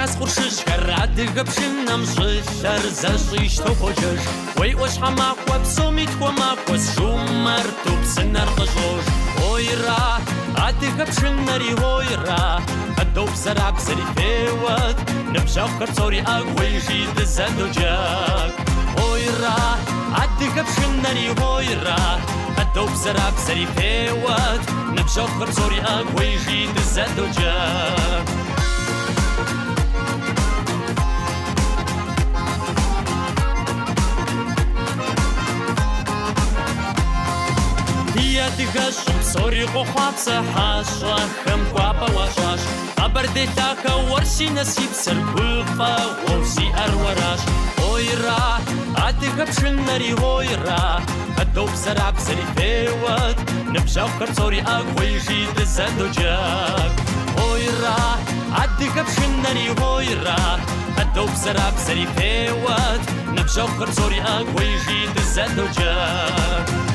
ناس خورشش کرد گبشن نمششر زشیش تو خوشش وی وش حماق و بسومیت و ماق و شومر تو بسنر قشوش هوی را عدی گبشن نری هوی را هدو بسرع بسری فیوت نبشاق کرسوری اقوی جید زد و جاک هوی را عدی گبشن نری هوی را هدو بسرع بسری فیوت نبشاق کرسوری اقوی جید زد و جاک دغش سوري خواب صحاش خم قابا واشاش ابردي تاكا ورشي نسيب سربوفا ووسي اروراش اويرا ادغب شنري هويرا ادوب سراب سري فيوت نبشاو كرسوري اقوي جيد زادو جاك اويرا ادغب شنري هويرا ادوب سراب سري فيوت نبشاو كرسوري اقوي جيد زادو جاك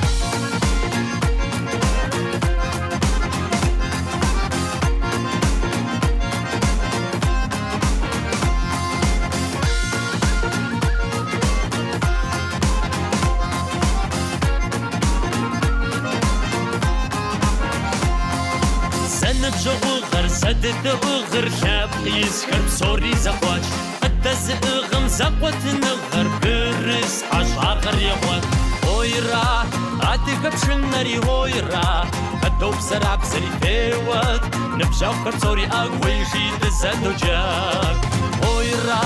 جوغر سدد أغر شاب يسكر بصوري زقواج قدس أغم زقوة نغر برس عشاقر يغوات هويرا عدق بشنري هويرا هدو بسرع بسري فيوات نبشاقر بصوري أقوي جيد زادو جاك هويرا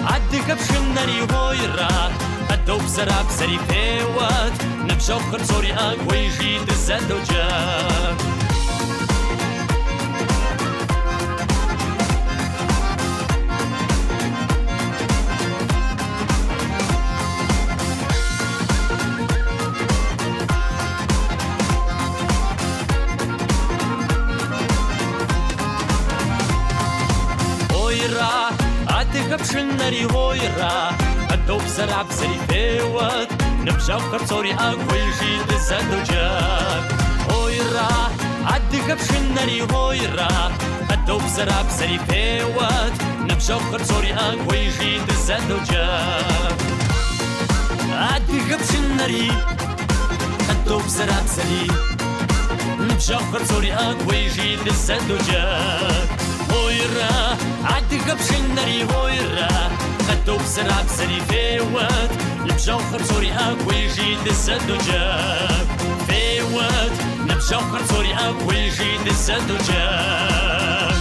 عدق بشنري هويرا هدو بسرع بسري فيوات نبشاقر بصوري أقوي جيد زادو جاك بشنري هويرا هدو بسرع بسري فيوت نبشاو كرسوري اقوي جيد زادو جاك هويرا عدق بشنري هويرا هدو بسرع بسري فيوت نبشاو كرسوري اقوي جيد زادو جاك عدق بشنري هدو بسرع بسري نبشاو كرسوري اقوي جيد زادو جاك هويرا عدق بشنري هويرا خدو بسرع بسري فيوت نبشاو خرسوري اقوي جيد زادو جاك فيوت نبشاو خرسوري اقوي جيد زادو جاك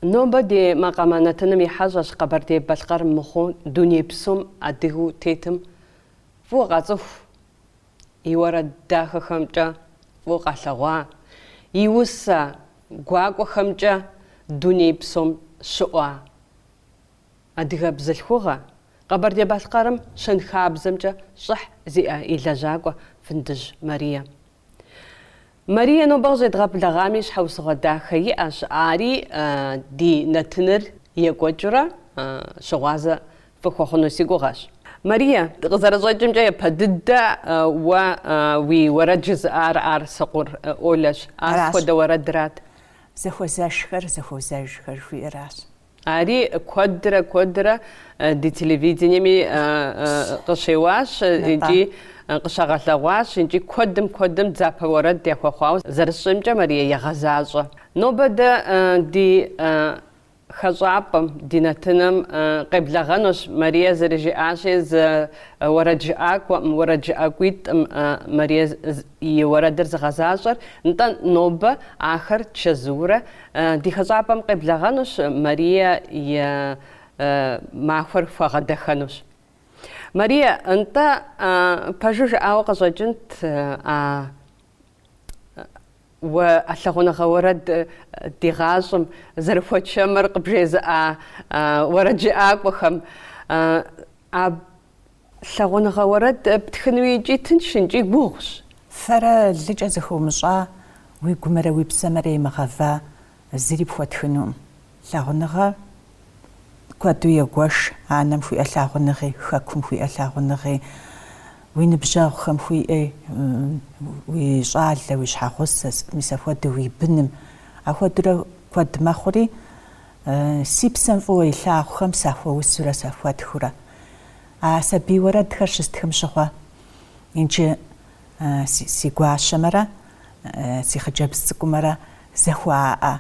نوبة دي مقامانتنا ميحاجش قبر دي بلقر مخون دوني بسوم عدقو تيتم فوق عطف يورا داخل خمجة فوق عطلغوا يوسا قواقو خمجة دوني بسوم شقوا أدغا بزلخوغا قبر دي بلقرم شن خابزمجة صح زيئة إلا جاقوا فندج ماريا ماريا نوبغزي دغاب لغاميش حوس غدا خيئة شعاري دي نتنر يقوجرا شغازة فخوخنو سيقوغاش ماريا غزر زوجم جاية بددا وي ورد جزء آر سقور أولش خود ورد رات زخوزاشخر في راس آري كودرة دي تلفزيوني قشيواش إنجي قشغلواش إنجي كودم زابا ورد دي خواو زرشم جا ماريا يغزاجة نوبدا دي خزعبم دينتنم قبل غنوش ماريا زرجي عاشز ورجعك ورجعكويت ماريا يوردر زغزاجر نتا نوبة آخر تشزورة دي خزعبم قبل غنوش ماريا ي معفر فغد خنوش ماريا انت بجوج او قزوجنت وأتلقون غورد دغازم زرفوت شمر قبجز ورجعك وخم أتلقون غورد بتخنوي جيتن شنجي بوغش فرا لجازخو مشا ويقمر ويبسمري مغفا زري بفوتخنوم لغنغا كوادو يغوش عنم في أتلقونغي خاكم في أتلقونغي وين بجاو خم خوي اي ويشعل ويش حاخص مسافات ويبنم اخو درا كود ماخوري си псэм фӀыуэ илъагъухэм сахуэусурэ сахуэтхурэ. Сабий уэрэдхэр щыстхэм щыгъуэ иджы си гуащэмэрэ си хъыджэбз цӀыкӀумэрэ зэхуаӀэ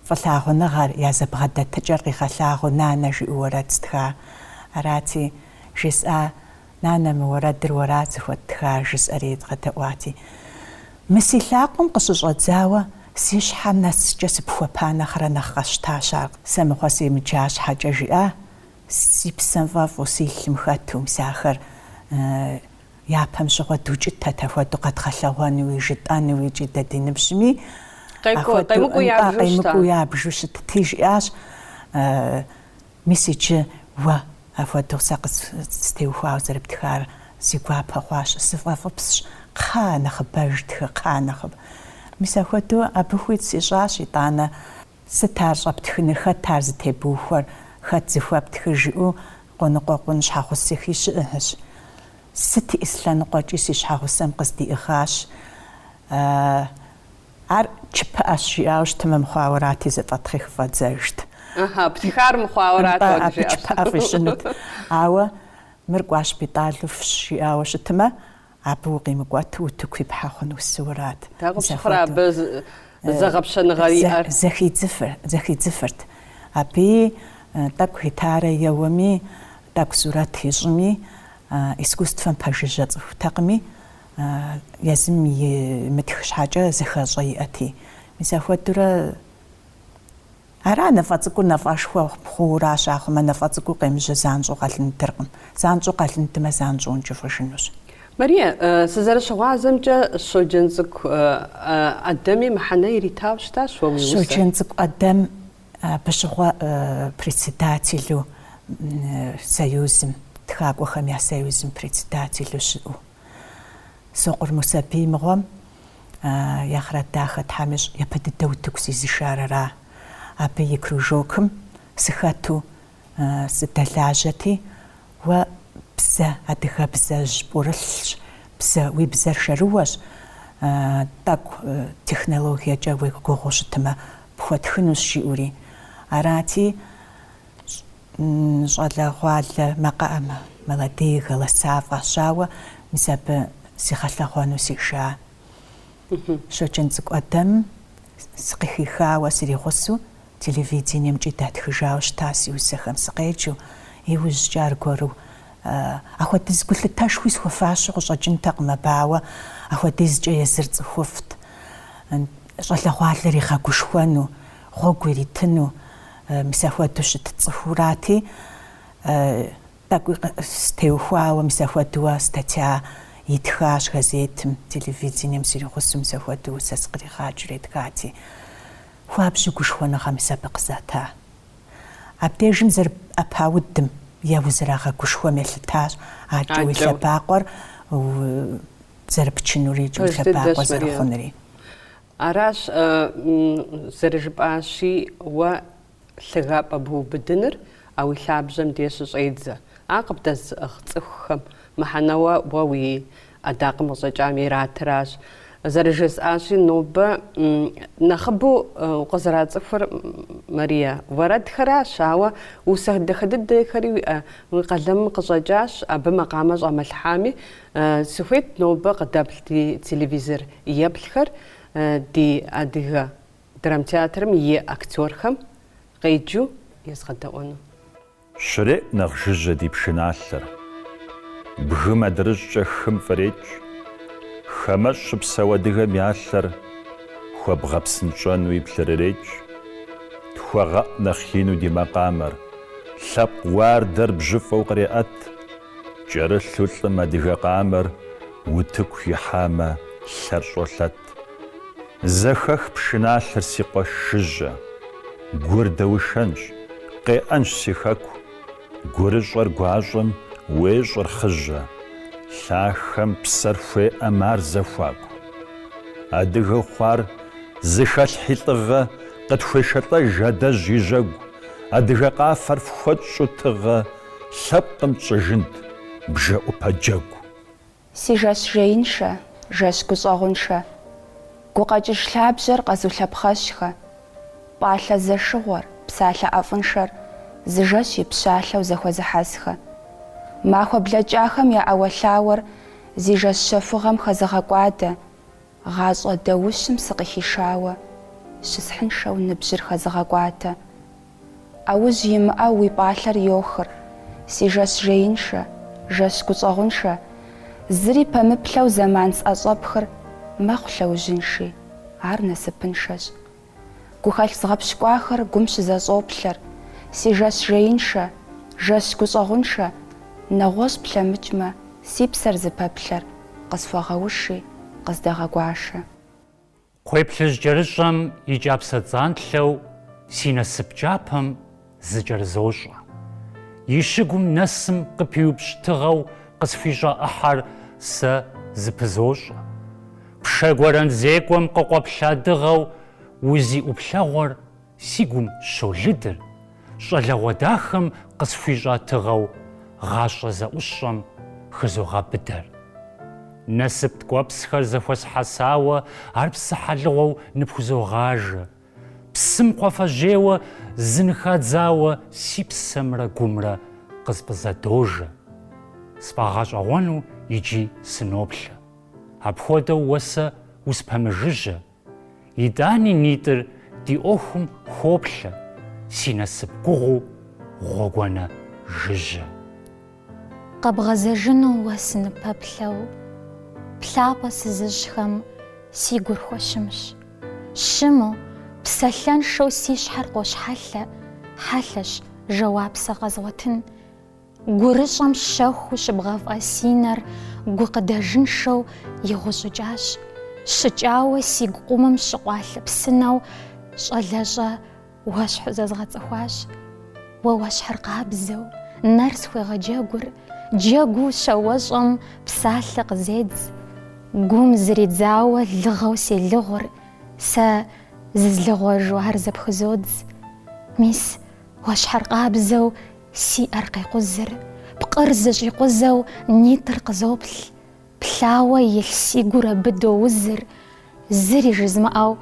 фӀылъагъуныгъэр я зэбгъэдэтыкӀэр къигъэлъагъуу нанэ жиӀэу уэрэд стха. Арати жесӀа нанэ мы уэрэдыр уэрат зыхуэтхар жысӀэри дгъэдэӀуати. Мы си лъакъуэм къыщыщӀэдзауэ си щхьэм нэскӀэ сыпхуэпа нэхърэ нэхъ къэсщтащ ар. Сэ мыхъуэ семыджа щхьэкӀэ жиӀа си псэм фӀэфӀу си лъым хэту мис ахэр япэм щыгъуэ дукӀытэт апхуэдэу къэдгъэлъэгъуэнуи жытӀэнуи икӀи дэ ди ныбжьми къемыкӀуу ябжу щытти жиӀащ. Мис иджы уэ апхуэдэу сэ къыстеухуауэ зэрыптхар си гуапэ хъуащ. СыфӀэфӀыпсщ. Кхъа нэхъыбэж тхы, кхъа нэхъыб. Мис апхуэдэу абы хуит сищӀащ итӀанэ сыт ар щӀэптхыныр, хэт ар зытебухуэр, хэт зыхуэптхы жиӀэу къоныкъуэ хъун щхьэгъусэхи щыӀэщ. Сыт и лъэныкъуэкӀи си щхьэгъусэм къыздиӀыгъащ. Ар чыпыӀэщ жиӀауэ щытымэ мыхъуауэрати зэфӀэтхъихыфӀэдзэжт. птхар мыхъуауэрат Абы чыпыӀэ фӀищӀынут. Ауэ мыр кӀуащ битӀалу жиӀауэ щытымэ абы укъимыкӀуэту утыку ипхьэ хъуну усуэрат. Дагъыпщхьэрэ абы зэгъэпщэныгъэ иӀэр? Зэхидзыфырт. Абы тӀэкӀу гитарэ еуэми, тӀэкӀу сурэт ищӀми, искусствэм пэжыжьэ цӀыхутэкъыми, езым имытх щхьэкӀэ зыхэщӀэ иӀэти. Мис апхуэдурэ ара нафӀэ цӀыкӀур нафӀэшхуэ хъууэращ ахъумэ, нафӀэ цӀыкӀур къемыжьэ занщӀэу къэлындыркъым. ЗанщӀэу къэлындымэ занщӀэу ункӀыфӀыжынущ. Мария, сызэрыщыгъуазэмкӀэ щоджэн цӀыкӀу Ӏэдэми мыхьэнэ иритауэ щытащ уэ уи усэр? Щоджэн цӀыкӀу Ӏэдэм абы щыгъуэ председателю союзым, тхакӀуэхэм я союзым председателю щыӀэу. Сокъур Мусабий мыгъуэм ехъырэ дахэ Тхьэмыщ япэ дыдэу утыку зизышар ара. Абы и кружокым сыхэту сыдэлажьэти, уэ бзэ, адыгэбзэ жьбӀурылъщ, бзэ, уи бзэр шэрыуэщ, тӀэкӀу технологиекӀэ уи гугъуу щытымэ пхуэтхынущ жиӀури. Арати щӀалэгъуалэ молодые голоса фӀащауэ мис абы зигъэлъэгъуэну сиша. Щоджэн цӀыкӀу Ӏэдэм сыкъихихауэ сригъусу телевидениемкӀи датхыжауэ щыта си усэхэм сыкъеджэу, иужькӀэ аргуэру апхуэдэ зыгулъытэшхуи схуэфащэу къыщӀэкӀынтэкъым абауэ, апхуэдизкӀэ езыр цӀыхуфт. ЩӀалэгъуалэр игъэгушхуэну, гъуэгу иритыну, мис апхуэдэу щыт цӀыхурати, тӀэкӀуи стеухуауэ мис апхуэдууэ статья итхащ газетым, телевидением сригъусу мис апхуэдэу сэ сыкъригъаджэри еткъати. Хуабжьу гушхуэныгъэ мис абы къызэта. Абдежым зэрыӀэпа удым е узэрагъэгушхуэм елъытащ акӀэ уи лъэбакъуэр зэрыпчынури икӀи уи лъэбакъуэ зэрыхъунури. Аращ зэрыжыпӀащи, уэ лъыгапӀэ быубыдыныр а уи лъабжьэм де щыщӀедзэ. Ар къыбдэзыӀыгъ цӀыхухэм мыхьэнэуэ уэ уи Ӏэдакъым къыщӀэкӀам иратыращ. ЗэрыжесӀащи, нобэ нэхъыбэу къызэрацӀыхур Мария уэрэдхэращ, ауэ усэ дэхэ-дыдэхэри уи къэлэмым къыщӀэкӀащ, абы макъамэ щӀэмылъхьами, сыхуейт нобэ къыдэплъ ди телевизор еплъхэр ди адыгэ драмтеатрым и актерхэм къеджу езгъэдэӀуэну. ЩреӀ нэхъ жыжьэ ди пшыналъэр. Бгым адырыщӀкӀэ хым фӀрекӀ, хамэщ щыпсэу адыгэм ялъэр хуэбгъэпсынщӀэну и плъырырекӀ. ТхуэгъэӀ нэхъ ину ди макъамэр, лъэпкъ уардэр бжьыфӀэу къреӀэт. Кӏэрылъу лӀым адыгэ къамэр утыку ихьамэ лъэр щӀолъэт. Зэхэх пшыналъэр си къуэш жыжьэ, гур дэушэнщ, къеӀэнщ си хэку, гурыщӀэр гуащӀэм уещӀыр хъыжьэ. Лъахэм псэр хуеӀэм ар зэхуаку. Адыгэ хъуар зыхэлъхьи лӀыгъэ къытхуешэлӀэж адэжь и жьэгу. Адыгэ къафэр фхуэтщӀу тыгъэ лъэпкъым тщӀыжынт бжэӀупэ джэгу. Си жэщ жеиншэ, жэщ гущӀэгъуншэ, гукъэкӀыж лъабжьэр къэзулъэпхъэщхэ, пӀалъэ зэшыгъуэр, псалъэ ӏэфӏыншэр зы жэщ и пщалъэу зэхуэзыхьэзхэ. Махуэ блэкӏахэм я ӏэуэлъауэр зи жэщ щэфыгъэм хэзыгъэкӏуадэ, гъащӏэ даущым сыкъыхишауэ, щысхьыншэу ныбжьыр хэзыгъэкӏуатэ. Ӏэужь имыӏэу уи пӏалъэр йохыр, си жэщ жеиншэ, жэщ гущӏэгъуншэ, зыри пэмыплъэу зэман сӏэщӏэпхыр мэхъу лъэужьынши, ар насыпыншэщ. Гухэлъ згъэпщкӏуахэр гум щызэщӏоплъэр, си жэщ жеиншэ, жэщ гущӏэгъуншэ, нэгъуэщӏ плъэмыкӏмэ, си псэр зыпэплъэр къысхуэгъэуши, къыздэгъэгуашэ. Кхъуейплъыжь кӏэрыщӏэм и кӏапсэ цӏантлъэу си насып кӏапэм зыкӏэрызощӏэ. И щыгум нэсым къыпиупщтыгъэу къысхуищӏэ ӏыхьэр сэ зыпызощӏэ. Пшэгуэрэнд зекӏуэм къыкъуэплъа дыгъэу узиӏуплъэгъуэр си гум щолыдыр. Щӏалэгъуэ дахэм къысхуищӏа тыгъэу гъащӏэ зэӏущӏэм хызогъэбыдэр. Насып ткӏуэпсхэр зэхуэсхьэсауэ ар псы хьэлыгъуэу ныпхузогъажэ. Псым кхъуафэжьейуэ зыныхадзауэ си псэмрэ гумрэ къызпӏызэдожэ. Спӏагъэщӏэгъуэну икӏи сыноплъэ. Апхуэдэу уэ сэ успэмыжыжьэ. ИтӀани нитӀыр ди ӏуэхум хоплъэ. Си насып гугъу гъуэгуанэ жыжьэ. Къэбгъэзэжыну уэ сыныпэплъэу, плъапӏэ сызыжьхэм си гур хуэщымщ. Щыму псэлъэншэу си щхьэр къощхьэлъэ, хьэлъэщ жэуапсэ къэзгъуэтын. Гурыщӏэм щэхуу щыбгъэфӏэ си нэр гукъыдэжыншэу игъущӏыкӏащ. Щыкӏауэ сигу къумым щыкъуалъыпсынэу щӏалэщӏэ уэщхьу зэзгъэцӏыхуащ. Уэ уэщхьыр къабзэу, нэр схуегъэджэгур, джэгуу щауэщӏэм псалъэ къызедз. Гум зридзауэ лыгъэу селыгъур, сэ зызлыгъуэжу ар зэпхызодз. Мис уэщхьыр къабзэу сиӏэр къекъузыр, пкъыр зыщӏикъузэу нитӏыр къызоплъ. Плъауэ илъ си гур абы доузыр, зыри жызмыӏэу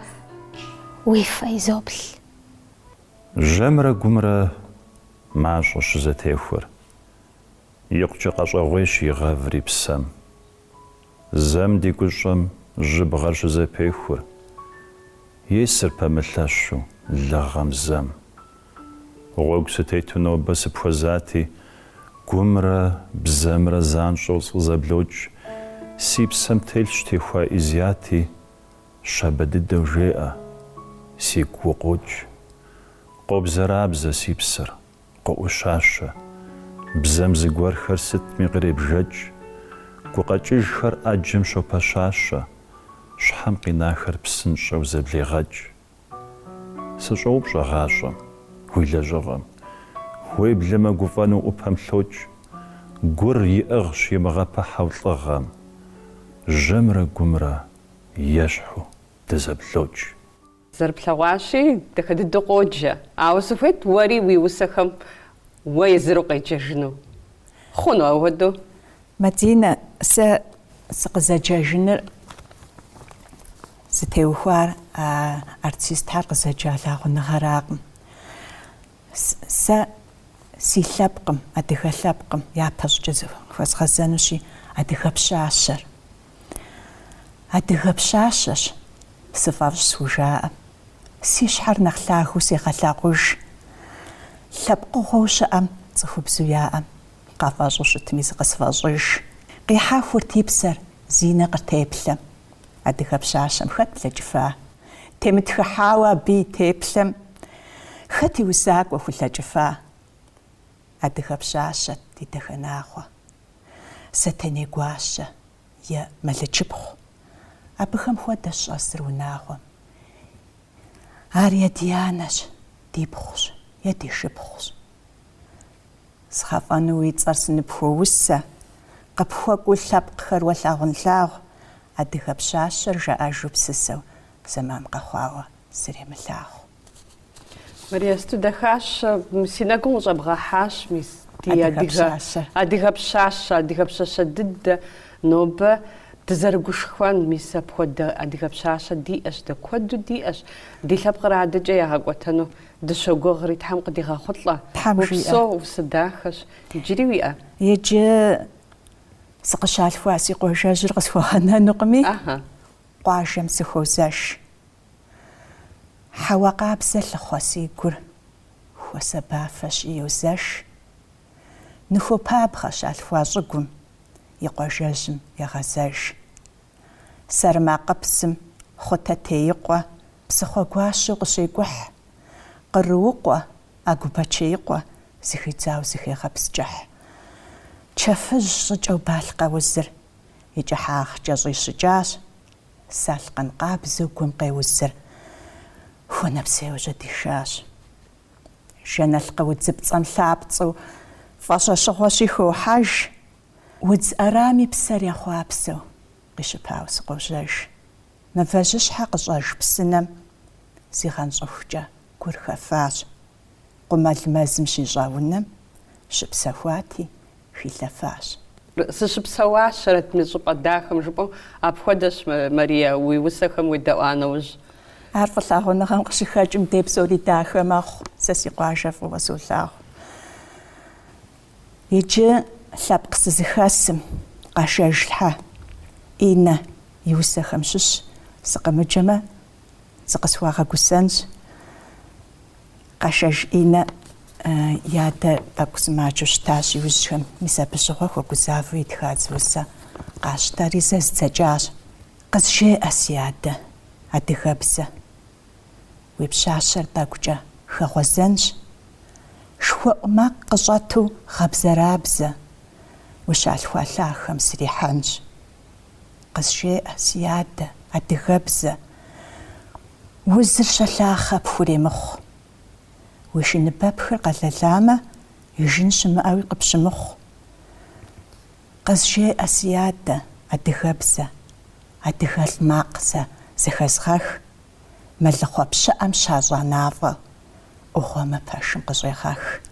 уи фэ изоплъ. Жэмрэ гумрэ мащӏэ щызэтехуэр. Икъукӏэ къэщӏэгъуейщ и гъэври псэм. Зэм ди гущӏэм жьыбгъэр щызэпехур. Есыр пэмылъэщу лыгъэм зэм. Гъуэгу сытету нобэ сыпхуэзати, гумрэ бзэмрэ занщӏэу сыкъызэблокӏ. Си псэм телъщ техуа изяти, щабэ дыдэу жеӏэ, сигу укъокӏ. Къобзэрабзэ си псыр, къоӏущащэ. Бзэм зыгуэрхэр сытми къребжэкӏ, гукъэкӏыжхэр ӏэджэм щопэщащэ, щхьэм къинахэр псынщӏэу зэблегъэкӏ. Сыщӏоупщӏэ гъащӏэм, уи лэжьыгъэм, уеблэмэ гуфӏэну ӏупэм лъокӏ, гур иӏыгъщ имыгъэпыхьэу лӏыгъэм, жэмрэ гумрэ ещхьу дызэблокӏ. Зэрыплъэгъуащи, дахэ дыдэу къоджэ. Ауэ сыхуейт уэри уи усэхэм уэ езыру къеджэжыну. Хъуну ауэдэу? Мадинэ, сэ сыкъызэджэжыныр зытеухуар артистхьэр къызэджа лъагъуныгъэракъым. Сэ си лъэпкъым, адыгэ лъэпкъым, япэ щӏыкӏэ зыхуэзгъэзэнущи, адыгэ пщащэр. Адыгэ пщащэщ, сыфӏэфӏщ сужаӏэ. Си щхьэр нэхъ лъагэу сегъэлъагъуж. Лъэпкъыгъуэу щыӏэм цӏыхубзу яӏэм, къафӏэщӏу щытми зыкъысфӏэщӏыж. Къихьэхурт и псэр, зи нэ къытеплъэм. Адыгэ пщащэм хэт плъэкӏыфа? Темытхыхьауэ абы и теплъэм хэт и узакӏуэ хулъэкӏыфа? Адыгэ пщащэт ди дахэнагъуэ, Сатэней гуащэ е мэлычыпхъу. Абыхэм хуэдэщ щӏэсыр унагъуэм. Ар е ди анэщ, ди пхъущ, е ди шыпхъущ. Схъэфӏэну уи цӏэр сыныпхуэусэ, къыпхуэкӏуэ лъэпкъхэр уэ лъагъунлъагъу, адыгэ пщащэр жаӏэжу псысэу зэман къэхъуауэ сыремылъагъу. Мариесту дахащ, си нэгум ущӏэбгъэхьащ мис ди адыгэ пщащэ дыдэ нобэ дызэрыгушхуэн мис апхуэдэ адыгэ пщащэ диӏэщ, дэ куэду диӏэщ. Ди лъэпкъыр адэкӏэ ягъэкӏуэтэну дыщогугъри Тхьэм къыдигъэхъулӏэ. Тхьэм жиӏэ. Упсо, упсыдахэщ. Иджыри уиӏэ? Иджы сыкъыщалъхуа си къуажэжьыр къысхуэгъэнэнукъыми, къуажэм сыхозэш. Хьэуэ къабзэ лъыхъуэ си гур хуэсэбафэщ йозэш. Ныхуэ пабгъэщ алъхуа щӏыгум и къуажэжьым егъэзэж. Сэрмакъыпсым хъутэ теикъуэ псыхъуэ гуащэу къыщекӏухь. Къыруукъуэ, ӏэгубэчеикъуэ зыхидзауэ зыхегъэпскӏыхь. Чэфыжь щӏыкӏэу балкъэ узыр и кӏыхьагъкӏэ щӏищыкӏащ. Салкъэн къабзэу гум къеузыр хуэнэпсейуэ щӏэдишащ. Жэнэлкъы удзыпцӏэм лъапцӏэу фӏэщэщыгъуэщи хохьэж. Удз ӏэрами псэр ехъуапсэу къищыпауэ сыкъожьэж. Мывэжьыщхьэ къыщӏэж псынэм зигъэнщӏыхукӏэ гур хэфащ. Къумэл мэзым щищӏа унэм щыпсэхуати хилъэфащ. Сыщыпсэуащэрэт мы щӏыпӏэ дахэм жыпӏэу, апхуэдэщ Марие уи усэхэм уедэӏуа нэужь. Ар фӏылъагъуныгъэм къыщыхэкӏым де псори дахэ мэхъу. Сэ си къуажэ фӏыуэ солъагъу. Иджы лъэпкъ сызыхэсым къашэжлъхьэ Инэ и усэхэм щыщ сыкъэмыджэмэ зыкъысхуагъэгусэнщ. Къашэж Инэ ядэ тӏэкӏу сымаджэу щытащ иужьхэм. Мис абы щыгъуэ хуэгузавэу итхадз усэ къащтэри зэ здзэкӏащ. Къызжеӏэ си адэ адыгэбзэ. Уи пщащэр тӏэкӏукӏэ хэгъуэзэнщ. Шхуэӏу макъ къыщӏэту гъэбзэрабзэ. Ущалъхуа лъахэм срихьэнщ. Къызжеӏэ си адэ адыгэбзэ. Узыр щэлахъэ пхуремыхъу. Уи шыныбэпхыр къэлэламэ, ижын щымыӏэуи къыпщымыхъу. Къызжеӏэ си адэ адыгэбзэ. Адыгэлӏ макъ зыхэзгъэх. Мэлыхъуэ пщыӏэм щащӏа нафӏэ ӏугъуэмэ пэшым къыщӏегъэх.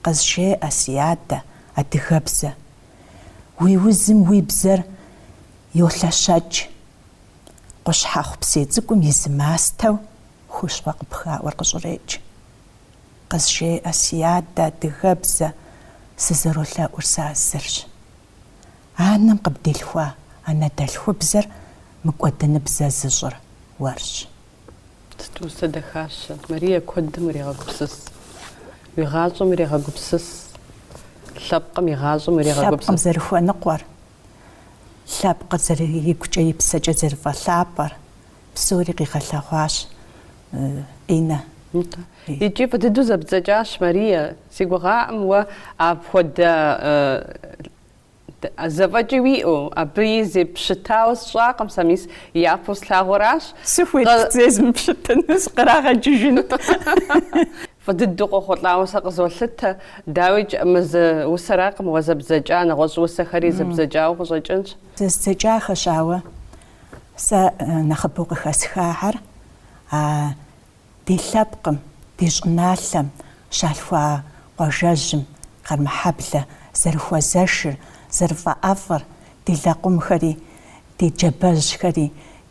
Къызжеӏэ си адэ адыгэбзэ. Уи узым уи бзэр йолъэщэкӏ. Къущхьэхъу псей цӏыкӏум и зы мастэу хущхъуэ къыпхаӏуэр къыщӏрекӏ. Къызжеӏэ си адэ адыгэбзэ. Сызэролъэӏур сазырщ. Анэм къыбделъхуа анэдэлъхубзэр мыкӏуэдыныбзэ зыщӏыр уэрщ. Стусэдэхащ. Марие куэдым урегъэгупсыс. Уи гъащӏэм урегъэгупсыс. Лъэпкъым и гъащӏэм Лъэпкъым урегъэгупсыс. зэрыхуэныкъуэр, лъэпкъыр игукӏэ и псэкӏэ зэрыфӏэлъапӏэр, псори къигъэлъэгъуащ Инэ. Иджы фӏыдыду зэбдзэкӏащ Марие. Си гугъаӏэм уэ апхуэдэ зэфӏэкӏи уиӏэу, абы зепщытауэ сщӏакъым сэ, мис япэу слъагъуэращ. Сыхуит зезмыпщытыну сыкърагъэкӏыжынт. Фӏыдыду къохъулӏауэ сэ къызолъытэ. Дауичӏ мызы усэракъым уэ зэбдзэкӏа, нэгъуэщӏ усэхэри зэбдзэкӏауэ къыщӏэкӏынщ. Зэздзэкӏахэщ, ауэ сэ нэхъыбэу къыхэсхахьэр ди лъэпкъым, ди щӏыналъэм щалъхуа къуажэжьым къармыхьэблэ зэрыхуэзэшыр, зэрыфӏэӏэфӏыр, ди лэкъумхэри, ди джабэжьхэри,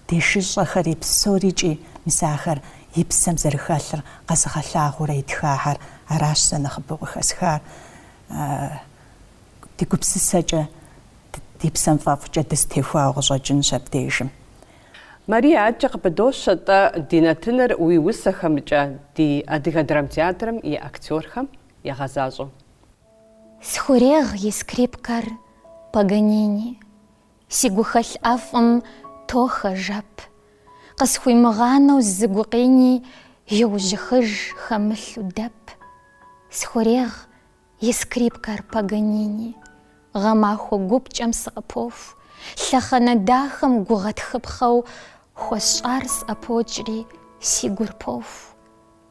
ди шыщӏэхэри псорикӏи мис ахэр и псэм зэрыхэлъыр къэзыгъэлъагъуурэ итхахьэр. Аращ сэ нэхъыбэу къыхэсхар. Ди гупсысэкӏэ, ди псэм фӏэфӏкӏэ дызытехуауэ къыщӏэкӏынщ абдежым. Марие, аджэ къыпыдощэ-тӏэ ди нэтыныр уи усэхэмкӏэ ди Адыгэ драм театрым и актерхэм егъэзащӏэу. Схурегъ и скрипкэр Паганини. Си гухэлъ ӏэфӏым тохэ жэп. Къысхуимыгъанэу зы гукъини йоужьыхыж хэмылъу дэп. Схурегъ и скрипкэр Паганини. Гъэмахуэ гупкӏэм сыкъыпоф. Лъэхъэнэ дахэм гугъэтхыпхъэу хуэсщӏар сӏэпокӏри си гур поф.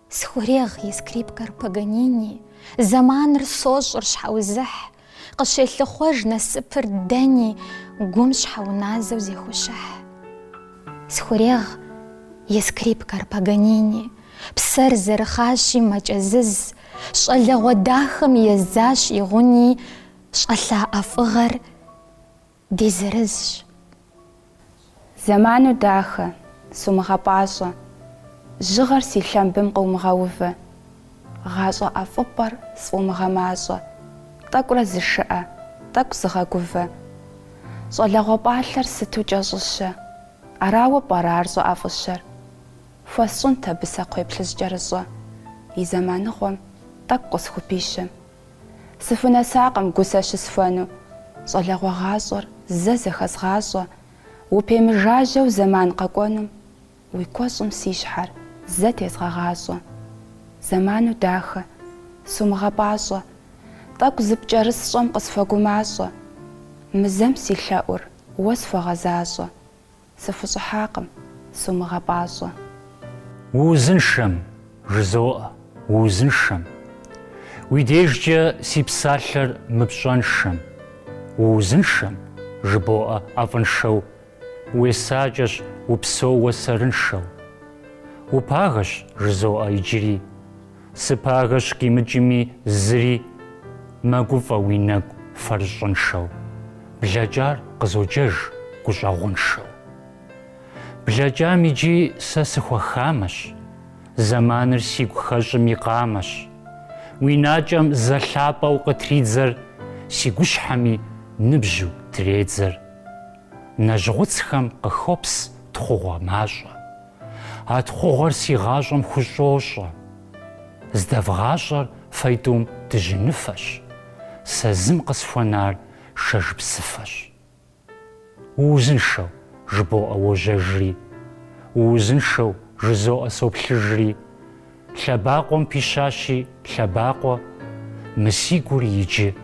Схурегъ и скрипкэр Паганини. Зэманыр сощӏыр щхьэузыхь. Къыщелъыхъуэж насыпыр дэни гум щхьэуназэу зехущыхь. Схурегъ и скрипкэр Паганини. Псэр зэрыхъащи мэкӏэзыз. Щӏалэгъуэ дахэм езащ и гъуни. Щӏэлъа ӏэфӏыгъэр ди зырызщ, Зэману дахэ, сумыгъэпӏащӏэ, жьыгъэр си лъэмбым къыумыгъэувэ, гъащӏэ ӏэфӏыпӏэр сфӏумыгъэмащӏэ, тӏэкӏурэ зышыӏэ, тӏэкӏу зыгъэгувэ. Щӏалэгъуэ пӏалъэр сыту кӏэщӏыщэ, арауэ пӏэрэ ар щӏыӏэфӏыщэр. Хуэсщӏынт абы сэ кхъуейплъыжькӏэрыщӏэ, и зэманыгъуэм тӏэкӏу къысхупищэм. Сыхунэсакъым гу сэ щысхуэну, щӏалэгъуэ гъащӏэр зэ зэхэзгъащӏэ, упемыжажьэу зэман къэкӏуэнум, уи кӏуэщӏым си щхьэр зэ тезгъэгъащӏэ. Зэману дахэ, сумыгъэпӏащӏэ, тӏэкӏу зыпкӏэрысщӏэм къысфэгумащӏэ. Мызэм си лъэӏур уэ схуэгъэзащӏэ, сыхущӏыхьакъым, сумыгъэпӏащӏэ. Уузыншэм, жызоӏэ, уузыншэм. Уи дежкӏэ си псалъэр мыпщӏэншэм. Уузыншэм, жыбоӏэ ӏэфӏыншэу, уесакӏэщ упсэууэ сэрыншэу. Упагэщ, жызоӏэ иджыри, сыпагэщ къимыкӏми зыри, мэгуфӏэ уи нэгу фэрыщӏыншэу. Блэкӏар къызоджэж гущӏэгъуншэу. Блэкӏам иджы сэ сыхуэхамэщ, зэманыр сигу хэщӏым и къамэщ. Уи накӏэм зэлъапӏэу къытридзэр, си гущхьэми ныбжьу дредзэр. Нэжьгъуцхэм къыхопс тхъугъуэ мащӏэ, а тхъугъуэр си гъащӏэм хущӏощӏэ. Здэвгъащӏэр фэйтӏум дыжьыныфэщ, сэ зым къысхуэнар шэжпсыфэщ. Уузыншэу, жыбоӏэ уожьэжри, уузыншэу, жызоӏэ соплъыжри. Лъэбакъуэм пищащи лъэбакъуэ, мы си гур иджы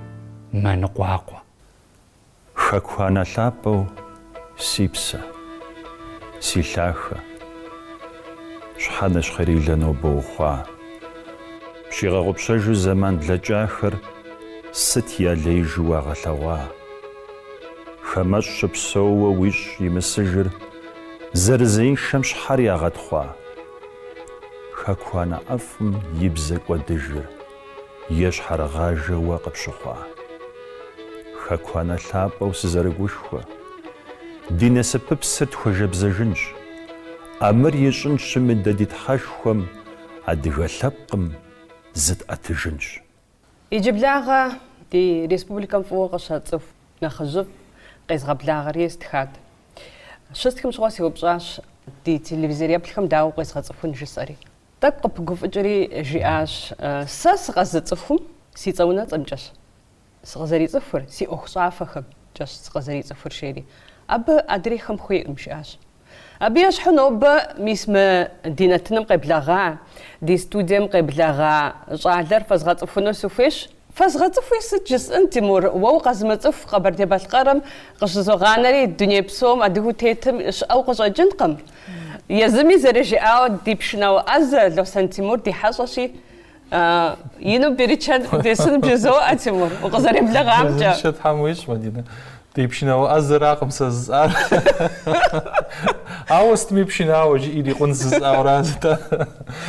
мэныкъуакъуэ. Хэкуанэ лъапӏэу си псэ, си лъахэ, щхьэ нэщхъейрилэ нобэ ухъуа. Пщигъэгъупщэжу зэман блэкӏахэр сыт ялейжу уагъэлъэгъуа. Хэмэщӏ щыпсэууэ уи щӏ имысыжыр, зэрызеиншэм щхьэр ягъэтхъуа. Хэкуанэ ӏэфӏым и бзэ кӏуэдыжыр, ещхьэрыгъажэуэ къыпщыхъуа. Хэкуанэ лъапӏэу сызэрыгушхуэ, ди насыпыпсыр тхуэжэбзэжынщ. Ӏэмыр ищӏын щымыдэ ди тхьэшхуэм адыгэ лъэпкъым зытӏэтыжынщ. Иджыблагъэ ди республикэм фӏыуэ къыщацӏыху нэхъыжьыфӏ къезгъэблагъэри стхат. Щыстхым щыгъуэ сиупщӏащ ди телевизор еплъхэм дауэ къезгъэцӏыхун жысӏэри. Тӏэкӏу къыпыгуфӏыкӏри жиӏащ, сэ сыкъэзыцӏыхум си цӏэ унэцӏэмкӏэщ сыкъызэрицӏыхур, си ӏуэху щӏафэхэмкӏэщ сыкъызэрицӏыхур жери. Абы адрейхэм хуейӏым жиӏащ. Абы ещхьу нобэ мис мы ди нэтыным къеблэгъа, ди студием къеблэгъа щӏалэр фэзгъэцӏыхуну сыхуейщ. Фэзгъэцӏыхуи сыт жысӏэн, Тимур? Уэ укъэзымыцӏыху Къэбэрдей-Балъкъэрым къыщызогъанэри дуней псом адыгэу тетым щыӏэу къыщӏэкӏынкъым. Езыми зэрыжиӏауэ ди пшынауэ ӏэзэ Лосэн Тимур ди хьэщӏэщи, ину беричэн десын бжызоӏэ, Тимур, укъызэреблагъамкӏэ. Тхьэм уищӏ, Мадинэ. Ди пшынауэ ӏэзэракъым сэ зысӏар. Ауэ сытми пшынауэ жиӏэри къун зысӏауэра.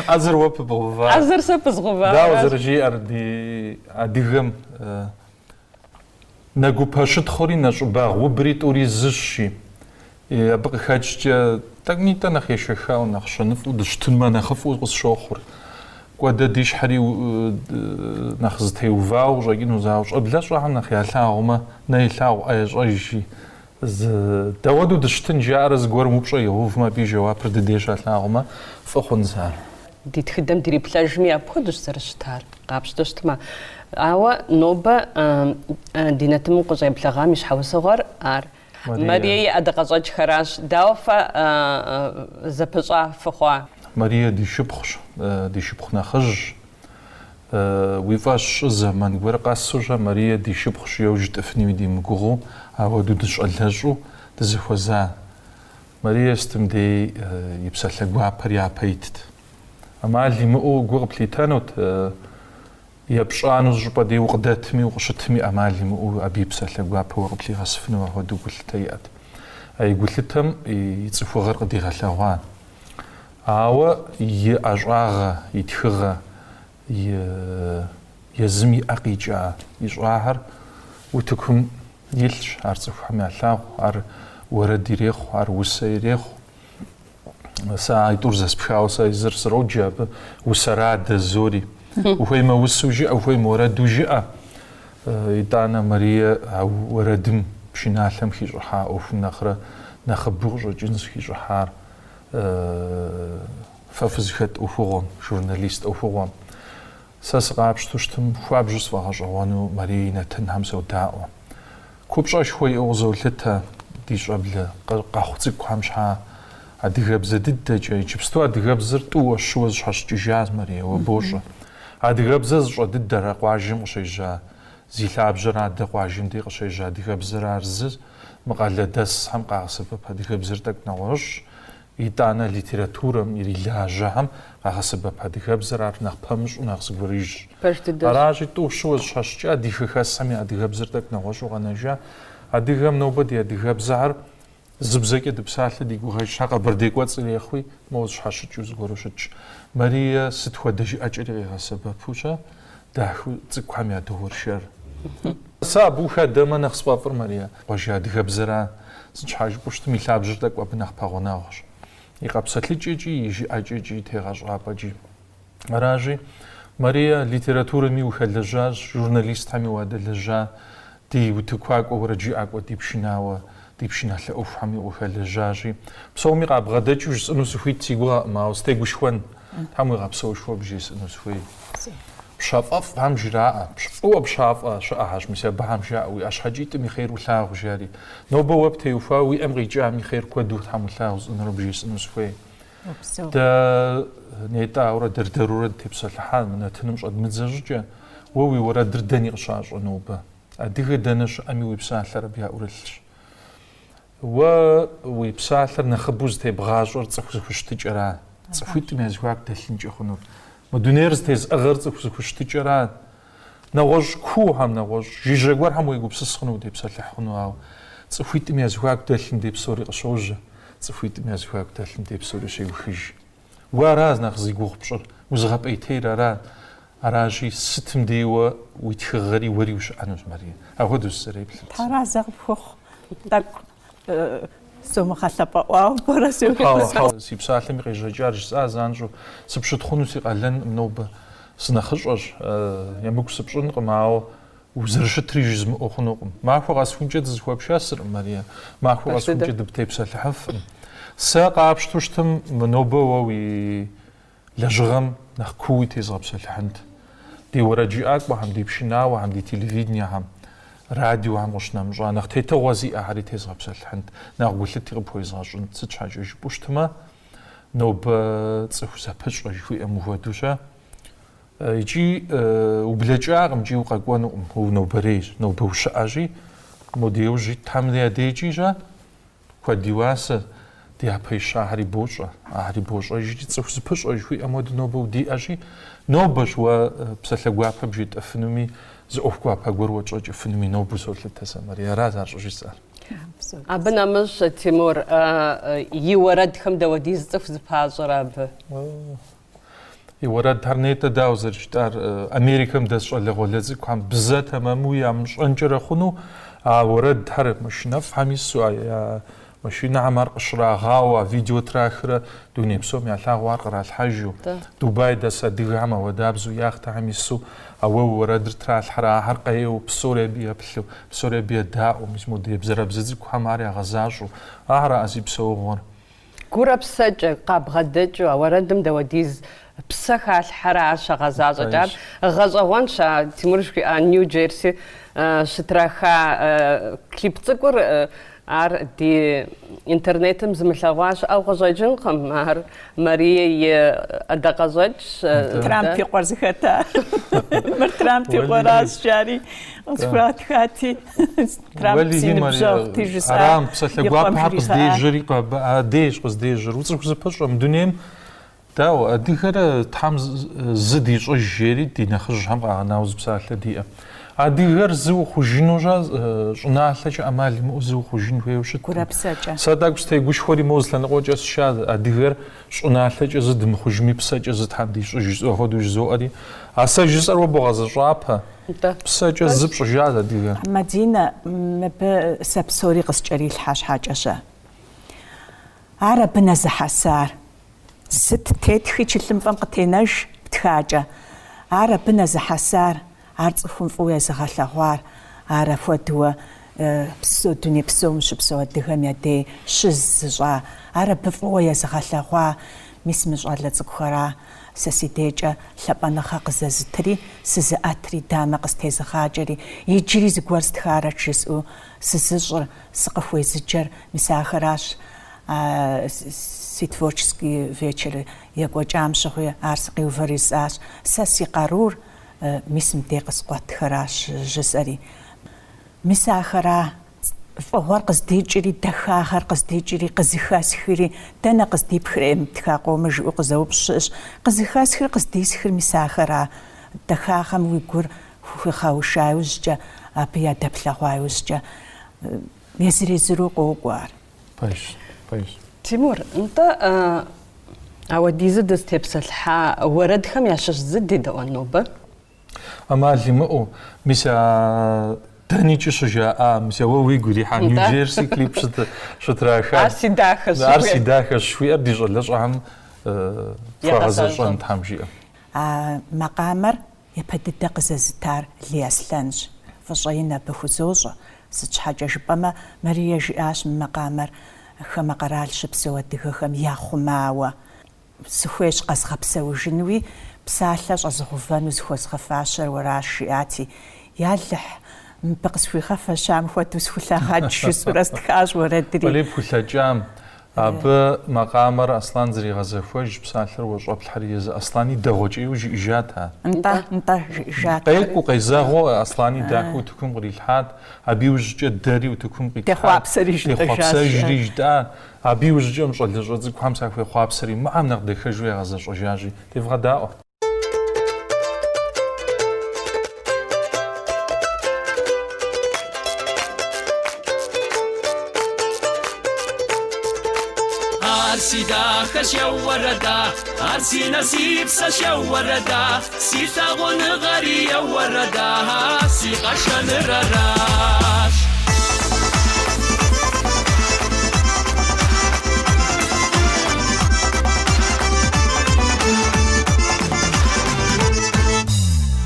Ӏэзэр уэ пыбгъува. Ӏэзэр сэ пызгъува. Дауэ зэрыжиӏэр ди адыгэм нэгупэ щытхъуэри нэщӏыбагъ, убри тӏури зыщи. Абы къыхэкӏкӏэ тӏэкӏуитӏэ нэхъ ешэхауэ, нэхъ щэныфӏу дыщтынмэ нэхъыфӏу къысщохъур. Кӏуэдэ ди щхьэри нэхъ зытеувауэ щӏэкӏыну зауэ щӏэблэ щӏагъым нэхъ ялъагъумэ, нэ илъагъу ӏэ ещӏэжи. Дэуэду дыщтын жаӏэрэ зыгуэрым упщӏэ игъувмэ, абы и жэуапыр дыдейщ ялъагъумэ, фӏы хъунщ ар. Ди тхыдэм дриплъэжми апхуэдэущ зэрыщытар, къапщтэу щытмэ. Ауэ нобэ ди нэтымым къыщӏеблэгъам и щхьэусыгъуэр ар Марие адыкъэщӏэкӏхэращ. Дауэ фэ зэпыщӏа фыхъуа? Марие ди шыпхъущ, ди шыпхъу нэхъыжьщ. Уи фӏэщ щӏызэ мэн гуэр къэсущӏэ Марие ди шыпхъущ, еу жытӏыфыни уидимыгугъу, ауэду дыщӏэлэщӏу дызыхуэза. Марие стым дей и псалъэ гуапэр япэ итт. Амал имыӏэу гу къыплъитэнут, епщӏану щӏыпӏэ дей укъыдэтми укъыщытми амал имыӏэу абы и псалъэ гуапэ уэ къыплъигъэсыфыну ахуэдэу гулъытэ иӏэт. А и гулъытэм и цӏыхугъэр къыдигъэлъэгъуа. Ауэ и ӏэщӏагъэ, и тхыгъэ, езым и ӏэ къикӏа и щӏагъэр утыкум илъщ, ар цӏыхухэм ялъагъу, ар ورد يريخو عروسة يريخو ساعة يطور زسبخاو ساعة يزر سروجة وسراد الزوري وهي ما وسوجي أو هي مورد وجاء يدانا ماريا أو وردم بشنالهم خيجوحا أو في النخرة نخبوغ جنس خيجوحار ففزخت أوفوغون جورناليست أوفوغون ساسقاب شتوشتم خوابجس وغاجوانو مارينا تنهم سوداء كوبشا شوي أوزولتها ديش قبل قاخوتك وحمشها أديغاب زدد جاي جبستو أديغاب زرتو وشوز حش جاز ماريا وبوجا أديغاب زرج ضد رقواجم وشيجا زيلاب جرا دقواجم دي قشيجا أديغاب زرار زز مقالة دس هم قاصب أديغاب زرتك نواش يدانا ليتراتورم يريلاجهم قاصب أديغاب زرار نخبمش ونخسقوريج راجي تو شوز حش جا أديغاب سامي أديغاب زرتك نواش وغنجا أديغاب نوبدي أديغاب زهر زبزك دبسالة ديكو هاي شاقة برديكوات سري أخوي موز حاشة جوز غوروشتش ماريا ستوى دجي أجري سبب فوشا داخو تسكو حميا دهور شر سابوها دما نخص بافر ماريا وجا ديغاب زرا سنش حاج بوشت ميلاب جردك وابناخ باغوناغش يقابسات لي جيجي يجي أجيجي تيغاش غاباجي راجي ماريا ليتراتورة مي وخلجاج جورناليست همي وادا لجا دي وتكواك ورجي أكوا دي بشناوة ديبشنا لأوف حمي وخلجاجي بصومي غاب غداتي وجس إنه سوي تيجوا ما استيجوا شوان حمي غاب سوي شو بجيس إنه سوي بشافف هم جراء هو بشاف شو أحش مسبب هم جاء وياش حجيت مي خير ولا وجاري نوبة وقتي وفاوي أمري جاء مي خير كودو هم لا إنه بجيس إنه سوي دا نيتا ورا دردرورة تبصل الحال من تنمش قد متزوجة ووي ورا دردني قشاش نوبة أديه دنش أمي ويبسال لربيها أورلش ويبسالر نخبوز تبغاجور تصفوش تجرا تصفوت مازواك دلنج خنو مدونيرز تيز اغر تصفوش تجرا نواج كو هم نواج جيجوار هم يغبسس خنو ديبسال خنو او تصفوت مازواك دلن ديبسوري قشوج تصفوت مازواك دلن ديبسوري شي وخج وراز نخزي غوبشر وزغب ايتيرا را اراجي ستم ديوا ويتخغري وري وش انوس ماري اهودو السريب ترازغ بخوخ داك سوما خلبا واو براسو سيبسالم ريجاجارج زانجو سبشت خنوسي قالن نوب سنخجج يمك سبشن قماو وزرشت ريجزم اخنوقم ما هو غاسفونجد زخوب شاسر ماريا ما هو غاسفونجد بتيبسال حف ساقا بشتوشتم نوب وي لجغم نخكوي تيزابسال حند دي ورجياك وهم دي بشنا وهم دي تلفزيون هم راديو هم وشنا مجا نختي توازي أحري تيزغب سالحنت ناقول لتي غبويز غاجن تسحاج بوشتما نوب تصفو سابج غيفي أموفادوشا يجي وبلاجا غمجي وقاقوانو هو نوبريج نوبوش أجي موديو جي تحملي ديجي جا كواديواسا دي هبيشا أحري بوشا يجي تصفو سابج غيفي أمود نوبو دي أجي نوبش و بسالة بجي تأفنومي زوفكوا بقول وجه فيلمي نوبو سولت تسمر يا رازر جيسار أبنا مش تيمور يورد خم دوديز تفز بهاجراب يورد هرنيتا داوزر جدار أمريكا مدرس اللي غلزي كم بزات همامو يا مش أنجر خنو ورد هرب مش نفهم السؤال ماشينا عمر قشرة غاوة فيديو تراخرة دوني بسوم يعلق وارقر الحاجو دبي دس ديغ عما ودابزو ياخت عميسو أو ورد ترا الحرا حرقة وبسوريا بيا بلو بسوريا بيا داء ومش مودي بزرب زيزك وحماري غزاجو أهرا أزي بسوغون كورا بسج قاب غدجو وردم دوديز بسخ الحرا عشا غزاجو دار غزاوان شا تيمورش في نيو جيرسي شتراخا كليب تقر ار دي انترنتم زملواش او غزاجن قمار ماريا ادقزج ترامبي قرزختا مر ترامبي قراس جاري اصفرات خاتي ترامبي سينبجاق تيجس ارام بسلقوا بحق ديجري قب ديج قز ديجر وصف بش مدنيم تاو اديخره تام زدي جيري دي نخرج هم ناوز بساله دي адыгэр зыу хужинужа шӏуналъэкӏэ ӏэмал имыӏэу зыу хужин хуейуэ щытым. Гурапсэкӏэ. Сэ тӏэкӏу стегушхуэри моуэ злъэныкъуэкӏэ сща адыгэр щӏуналъэкӏэ зы дымыхужми псэкӏэ зы Тхьэм дищӏыж хуэдэу жызоӏэри. А сэ жысӏэр уэ богъэзэщӏапэ. Псэкӏэ зы пщӏыжат адыгэр. Мадинэ мыбы сэ псори къыскӏэрилъхьа щхьэкӏэщэ. Ар абы нэзыхьэсар. Сыт тетхи чылъымфӏэм къытенэж птхакӏэ. Ар абы нэзыхьэсар. Ар цӏыхум фӏыуэ езыгъэлъэгъуар. Ар апхуэдэуэ дуней псом щыпсэу адыгэм я дей щыз зыщӏа. Ар абы фӏыуэ езыгъэлъэгъуа. Мис мы щӏалэ цӏыкӏухэра сэ си дейкӏэ лъапӏэныгъэ къызэзытри, сызыӏэтри, дамэ къыстезыгъакӏэри, иджыри зыгуэр стхарэт жысӏэу сызыщӏыр, сыкъыхуезыджэр мис ахэращ. Си творческий вечер екӏуэкӏам щыгъуи ар сыкъиувэрисӏащ. Сэ си къарур мис мыдей къыскъуэтхэращ жысӏэри. Мис ахэра фӏыгъуэр къыздикӏри, дахагъэр къыздикӏри, къызыхэсхри, дэнэ къыздипхрэ мытха къомэ жыӏэу къызэупщӏ щыӏэщ. Къызыхэсхри, къыздисхри мис ахэра. Дахагъэм уи гур хуигъэуша иужькӏэ, абы ядэплъэгъуа иужькӏэ езыр-езыру къокӏуар. Пэш. Тимур, нтӏэ ауэдизу дызытепсэлъхьа уэрэдхэм ящыщ зы дедэӏуэн нобэ? Ӏэмал имыӏэу, мис дэничӏи щыжаӏа, мис уэ уигу ирихьа Нью-Джерси клип щытрахат. Ар си дахэщ. Ар си дахэщ жыхуиӏэр ди щӏалэ щӏыхьэм фэгъэзэщӏэн Тхьэм жиӏэ. Макъамэр епэ дыдэ къызэзытар Лей Аслъэнщ. Фӏыщӏэ ин абы хузощӏэ. Сыт щхьэкӏэ жыпӏэмэ, Марие жиӏащ мы макъамэр хамэ къэрал щыпсэу адыгэхэм яхъумауэ. Сыхуейщ къэзгъэпсэужынуи, псалъэ щӏэзыгъэувэну зыхуэзгъэфащэр уэращ жиӏати. Ялыхь, мыбы къысхуигъэфэщам хуэдэу схулъэгъэкӏ жысӏэурэ стхащ уэрэдри. Къулей пхулъэкӏам, абы макъамэр Аслъан зригъэзэхуэж, псалъэр уэщӏэплъхьэри езы Аслъани дэгъуэкӏейуэ жиӏэжат ар. Нтӏэ жиӏэжат. Къекӏуу къезэгъуэу Аслъани дахэу утыкум кърилъхьат, абы иужькӏэ дэри утыкум къитхьат. Техъуапсэри жытӏэжащ. Техъуапсэжри жытӏат. Абы иужькӏэ мыщӏэлэщӏэ цӏыкӏухэм сахуехъуапсэри мыӏэм нэхъ дэхэжу егъэзэщӏэжащи. Тевгъэдаӏуэ. Арси дахэщ еуэрэда, арси насипсэщ еуэрэда, си лъагъуныгъэри еуэрэда, си къэшэныр аращ.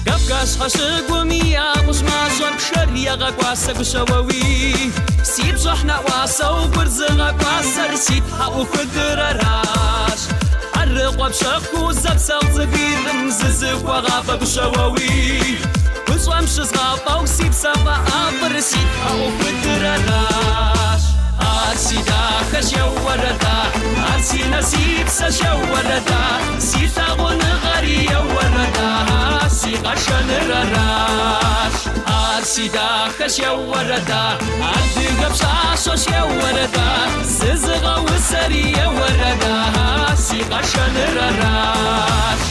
Кавказ хъэщыгуми ягъущ мащӏэр пшэр егъэкӏуасэ гущэуэуи, си бжьыхьнэ ӏуасэу гур зыгъэкӏуасэр си тхьэ ӏуэхудыр аращ. Ӏэрыкъуэ пщэхуу зэпсэу цӏыкӏуитӏым зызыхуэгъафӏэ гущэуэуи, гущӏэм щызгъафӏэу си псэфӏэ ӏэфӏыр си тхьэ ӏуэхудыр аращ. Ар си дахэщ еуэрэда, ар си насипсэщ еуэрэда, си лъагъуныгъэри еуэрэда, си къэшэныр аращ. Ар си дахэщ еуэрэда, адыгэ пщащэщ еуэрэда, зызыгъэусэри еуэрэда, си къэшэныр аращ.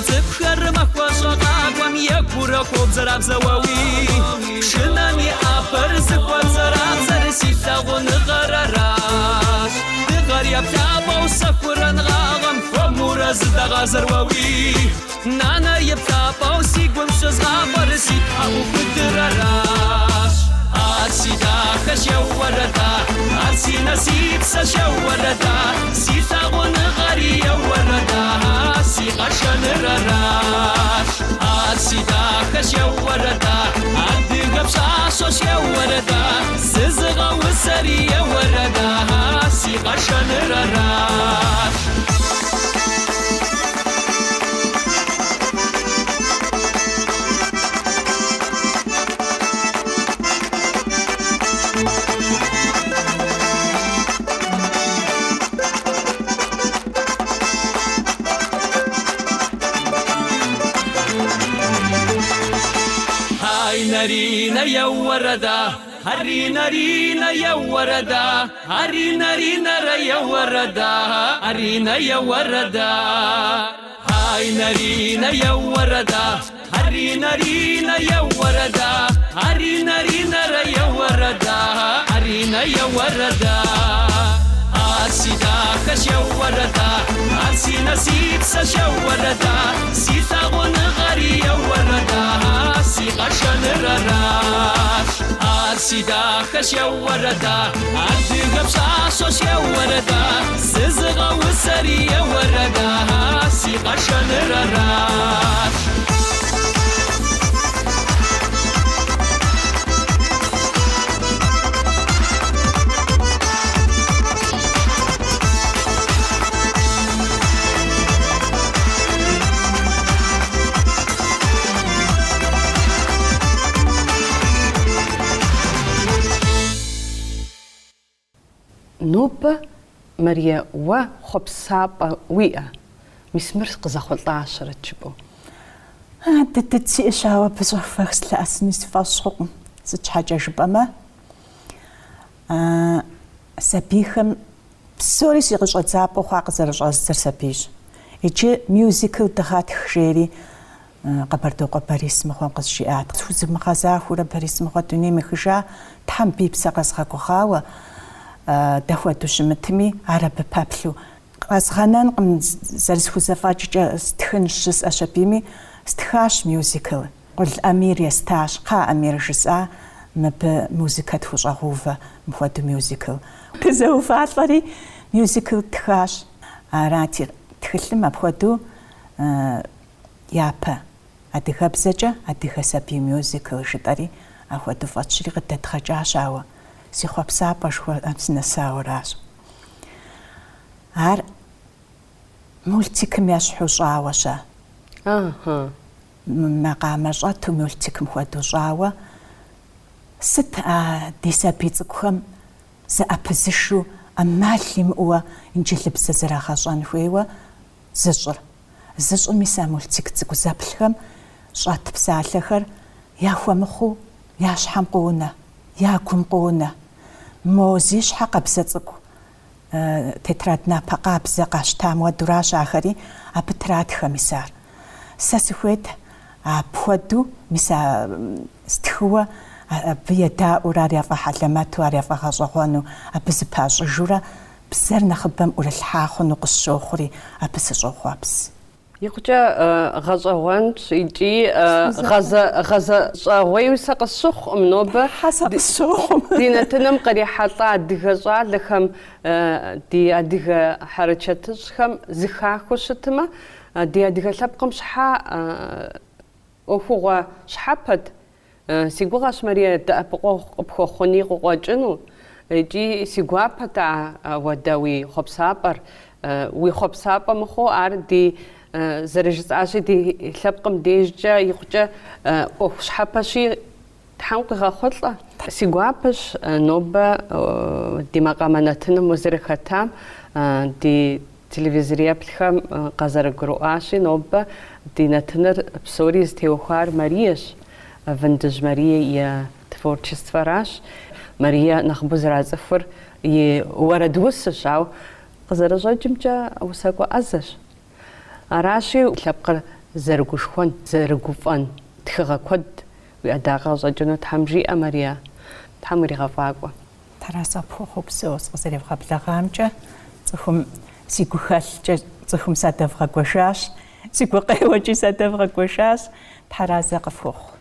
Цыпхэр махуэщӏэгъакӏуэм егурэ хуобзэрабзэуэуи, пшынэми ӏэпэр зыхуэбзэрабзэр си лъагъуныгъэр аращ. Дыгъэр еплъапӏэу сэхурэнгъагъэм хуэмурэ зыдэгъэзэруэуи, нанэ еплъапӏэу си гум щызгъафӏэр си тхьэ ӏуэхудыр аращ. Ар си дахэщ еуэрэда, ар си насипсэщ еуэрэда, си лъагъуныгъэри еуэрэда, си къэшэныр аращ. Ар си дахэщ еуэрэда, адыгэ пщащэщ еуэрэда, зызыгъэусэри еуэрэда, си къэшэныр аращ. وردا هرينا رينا يا وردا هرينا رينا يا وردا هرينا يا وردا هاي نرينا يا وردا هرينا رينا يا وردا هرينا رينا يا وردا هرينا يا وردا سيداك شوردا أنسي نسيب سشوردا سيثاغن غري وردا سيغشن رراش سيداك شوردا أدق بشاشو شوردا سزغ وسري وردا سيغشن رراش نوبة مريا وخبصابة ويا مسمر قزاخل عشرة تشبو تتسي إشاوة بزوفاكس لأسنس فاسقم زج حاجة جبما سبيخم بسوري سيغش غزابو خواق زرج غزر سبيش إجي ميوزيكل دخات خجيري قبردو قباريس مخوان قز شيئات سوز مخازاخ ورا باريس مخوان دوني مخجا تحم بيبسا قزخاكو خاوة دهوة دوشمتمي عرب بابلو أزغانان قم زرز خوزافاجي ستخنشس أشابيمي ستخاش ميوزيكل قل أمير يستاش قا أمير جزء ما بموزيكات خوشاغوفا مخوادو ميوزيكل بزوفا عطلري ميوزيكل تخاش راتي تخلم أبخوادو يابا أدخا بزجا أدخا سابي ميوزيكل جداري أخوادو فاتشري غدا تخجا شاوة سيخواب سابا شخوا أمسنا ساو راسو عار مولتيكم يشحو جاوة شا مقام جاتو مولتيكم خوادو جاوة ست دي سابيتكم زأبزشو أمالي مقوة إنجي لبسا زراخا جان خويوة زجر ميسا مولتيك تكو زابلخم جات بسالخر يا خوا مخو يا شحام قونا يا كم قونا موزيش حق بزتكو تترادنا بقى بزقاش تام ودراش آخري أبتراد خمسار ساسويت بودو مسا استخوة بيدا وراريا فحلمات وراريا فخزوانو أبزباش جورا بزر نخبم ورالحاخو نقصوخري أبزجوخوابس يقجا غزوان يجي غزا ويسق السوق منوبة حسب السوق دينا تنم قري حطا دغزا لخم دي دغ حركتش خم زخاخو شتما دي دغ لبقم شحا اوخو شحبت سيغوغاش مريا دابقو بخوني قوجنو يجي سيغوابتا وداوي خبصابر وي خبصابا مخو اردي زرجت عاشي دي لبقم ديجا يقجا شحباشي تحنقها خطلة سيغوابش نوبة دي مقامناتنا مزرختام دي تلفزيونية بلخم قزر قرواشي نوبة دي نتنر بسوريز تيوخار ماريش فندج ماريا تفورتشست فراش ماريا نخبوز رازفر ورد وسشاو قزر جاجمجا وساقو أزش أراشي لبقر زرقوشخون زرقوفان تخغا كود ويأداغا زجنو تحمجي أمريا تحمري غفاقوا تراسا بخوخو بسوس قزر يفغا بلغامجا تخم سيكو خالجا تخم سادفغا قوشاش سيكو قيوجي سادفغا قوشاش تحرازا قفوخ